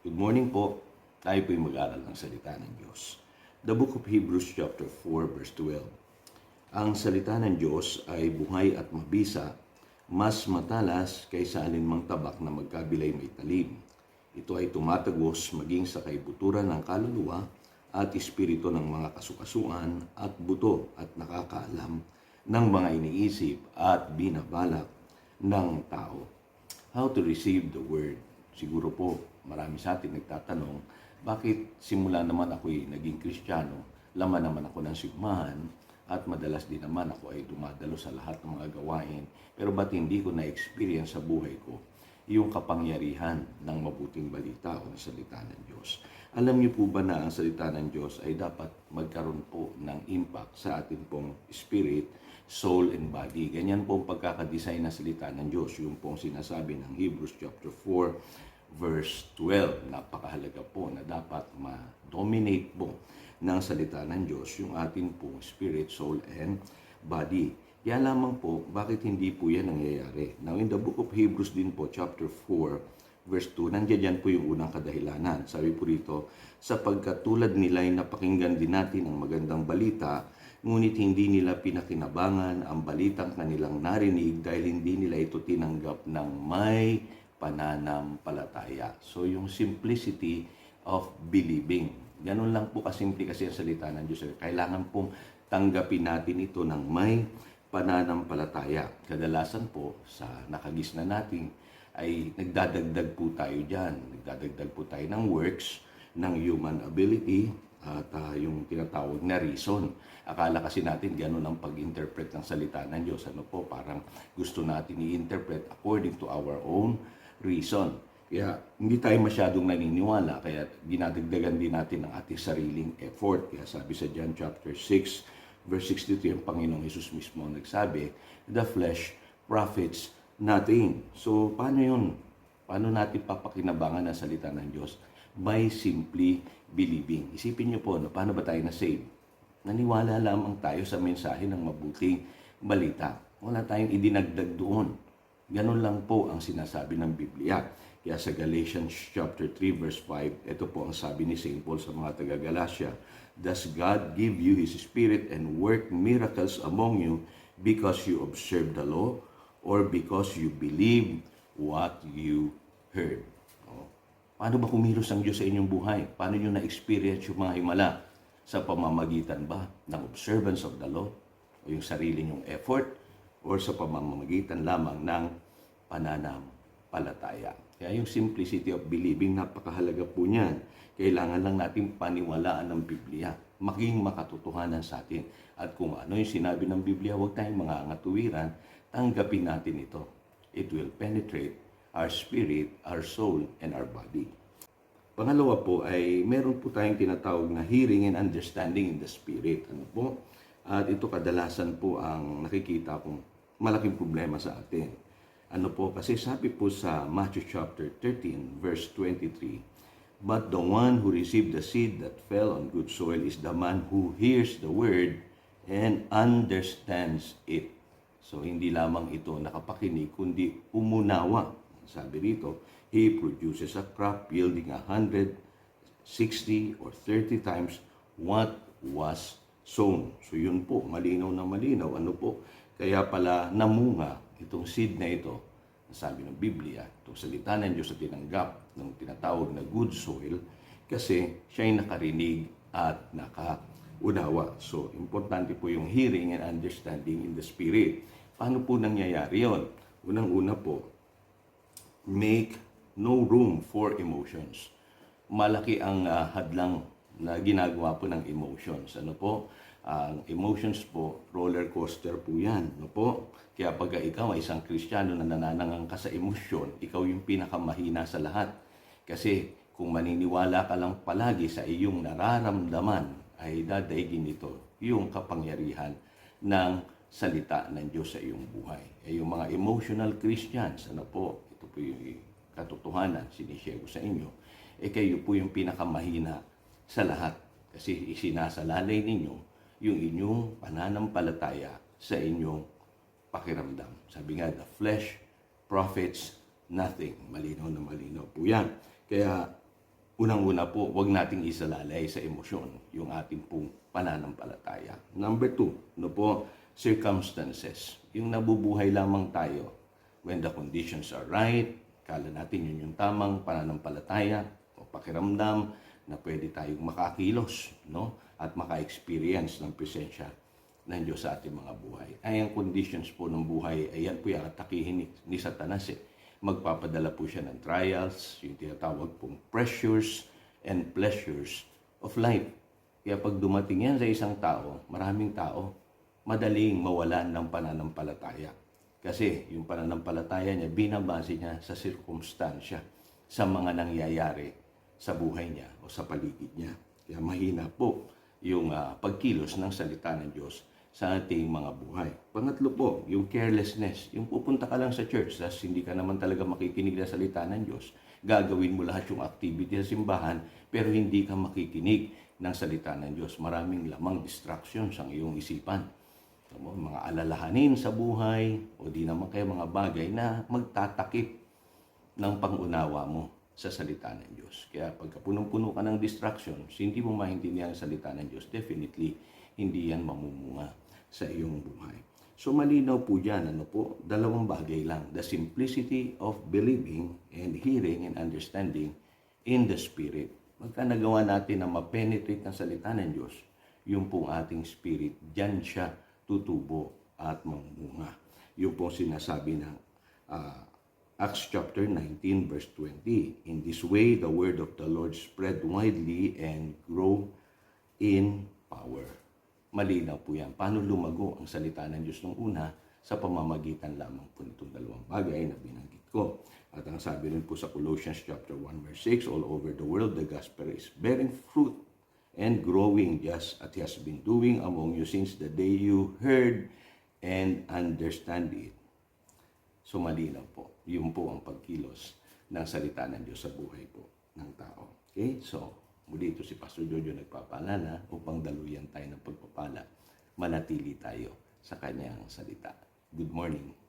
Good morning po. Tayo po'y mag-aral ng salita ng Diyos. The Book of Hebrews chapter 4 verse 12. Ang salita ng Diyos ay buhay at mabisa, mas matalas kaysa alinmang tabak na magkabilay may talim. Ito ay tumatagos maging sa kaibuturan ng kaluluwa at espiritu ng mga kasukasuan at buto at nakakaalam ng mga iniisip at binabalak ng tao. How to receive the word. Siguro po, marami sa atin nagtatanong, bakit simula naman ako'y naging Kristiyano, laman naman ako ng sigmahan, at madalas din naman ako ay dumadalo sa lahat ng mga gawain, pero ba't hindi ko na-experience sa buhay ko yung kapangyarihan ng mabuting balita o ng salita ng Diyos? Alam niyo po ba na ang salita ng Diyos ay dapat magkaroon po ng impact sa ating pong spirit, soul, and body? Ganyan po ang pagkakadesign ng salita ng Diyos. Yung pong sinasabi ng Hebrews chapter 4, verse 12. Napakahalaga po na dapat ma-dominate po ng salita ng Diyos yung ating pong spirit, soul, and body. Kaya lamang po, bakit hindi po yan nangyayari? Now, in the book of Hebrews din po, chapter 4, verse 2, nandiyan po yung unang kadahilanan. Sabi po rito, sapagkat tulad nila ay napakinggan din natin ang magandang balita, ngunit hindi nila pinakinabangan ang balitang kanilang narinig dahil hindi nila ito tinanggap ng may pananampalataya. So, yung simplicity of believing. Ganun lang po kasimple kasi ang salita ng Diyos. Kailangan pong tanggapin natin ito ng may pananampalataya. Kadalasan po, sa nakagisna natin, ay nagdadagdag po tayo dyan. Nagdadagdag po tayo ng works, ng human ability, at yung tinatawag na reason. Akala kasi natin gano'n ang pag-interpret ng salita ng Diyos. Ano po, parang gusto natin i-interpret according to our own reason. Kaya hindi tayo masyadong naniniwala, kaya dinadagdagan din natin ang ating sariling effort. Kaya sabi sa John chapter 6, verse 63, ang Panginoong Hesus mismo nagsabi, the flesh profits nothing. So, paano yun? Paano natin papakinabangan ang salita ng Diyos? By simply believing. Isipin niyo po, paano ba tayo na-save? Naniwala lamang tayo sa mensahe ng mabuting balita. Wala tayong idinagdag doon. Ganon lang po ang sinasabi ng Biblia. Kaya sa Galatians chapter 3 verse 5, ito po ang sabi ni St. Paul sa mga taga-Galatia, does God give you His Spirit and work miracles among you because you observe the law or because you believe what you heard? Paano ba kumilos ang Diyos sa inyong buhay? Paano nyo na-experience yung mga himala? Sa pamamagitan ba ng observance of the law? O yung sarili nyong effort? O sa pamamagitan lamang ng pananampalataya? Kaya yung simplicity of believing, napakahalaga po niyan. Kailangan lang natin paniwalaan ng Biblia. Maging makatotohanan sa atin. At kung ano yung sinabi ng Biblia, huwag tayong mga ngatuwiran, tanggapin natin ito. It will penetrate our spirit, our soul, and our body. Pangalawa po ay meron po tayong tinatawag na hearing and understanding in the spirit. Ano po? At ito kadalasan po ang nakikita kong malaking problema sa atin. Ano po? Kasi sabi po sa Matthew chapter 13, verse 23, but the one who received the seed that fell on good soil is the man who hears the word and understands it. So, hindi lamang ito nakapakinig, kundi umunawa. Sabi rito, he produces a crop yielding 160 or 30 times what was sown. So yun po, malinaw na malinaw. Ano po? Kaya pala namunga itong seed na ito, sabi ng Biblia, itong salita ng Diyos na tinanggap ng tinatawag na good soil, kasi siya ay nakarinig at nakaunawa. So, importante po yung hearing and understanding in the spirit. Paano po nangyayari yun? Unang-una po, make no room for emotions. Malaki ang hadlang na ginagawa po ng emotions. Ano po? Ang emotions po, roller coaster po yan. Ano po? Kaya pag ikaw ay isang Kristiyano na nananangang ka sa emosyon, ikaw yung pinakamahina sa lahat. Kasi kung maniniwala ka lang palagi sa iyong nararamdaman, ay dadaigin nito yung kapangyarihan ng salita ng Diyos sa iyong buhay. Yung mga emotional Christians, ano po? Ito po yung katotohanan, sinishare ko sa inyo, kayo po yung pinakamahina sa lahat. Kasi isinasalalay ninyo yung inyong pananampalataya sa inyong pakiramdam. Sabi nga, the flesh profits nothing. Malinaw na malinaw po yan. Kaya unang-una po, huwag nating isalalay sa emosyon yung ating pong pananampalataya. Number two, no po, circumstances. Yung nabubuhay lamang tayo when the conditions are right, kala natin yun yung tamang pananampalataya o pakiramdam na pwede tayong makakilos, no? At maka-experience ng presensya ng Diyos sa ating mga buhay. Ay, ang conditions po ng buhay, ayan po yung atakihin ni Satanas eh. Magpapadala po siya ng trials, yung tinatawag pong pressures and pleasures of life. Kaya pag dumating yan sa isang tao, maraming tao, madaling mawalan ng pananampalataya. Kasi yung pananampalataya niya, binabase niya sa sirkumstansya, sa mga nangyayari sa buhay niya o sa paligid niya. Kaya mahina po yung pagkilos ng salita ng Diyos sa ating mga buhay. Pangatlo po, yung carelessness. Yung pupunta ka lang sa church, tapos hindi ka naman talaga makikinig sa salita ng Diyos. Gagawin mo lahat yung activity sa simbahan, pero hindi ka makikinig ng salita ng Diyos. Maraming lamang distractions ang iyong isipan. Mga alalahanin sa buhay, o di naman kayo mga bagay na magtatakip ng pangunawa mo sa salita ng Diyos. Kaya pagka punong-puno ka ng distractions, hindi mo maintindihan ang salita ng Diyos, definitely hindi yan mamumunga sa iyong buhay. So malinaw po dyan, dalawang bagay lang. The simplicity of believing and hearing and understanding in the Spirit. Pagka nagawa natin na ma-penetrate ng salita ng Diyos, yung pong ating spirit, dyan siya tutubo at mamunga. Yung pong sinasabi ng Acts chapter 19 verse 20. In this way, the word of the Lord spread widely and grow in power. Malinaw po yan. Paano lumago ang salita ng Diyos nung una? Sa pamamagitan lamang po nitong dalawang bagay na binanggit ko. At ang sabi rin po sa Colossians chapter 1 verse 6, all over the world the gospel is bearing fruit and growing just as it has been doing among you since the day you heard and understand it. So malinaw po. Yun po ang pagkilos ng salita ng Diyos sa buhay po ng tao. Okay? So, muli ito si Pastor Jojo nagpapaalala upang daluyan tayo ng pagpapala. Manatili tayo sa kanyang salita. Good morning.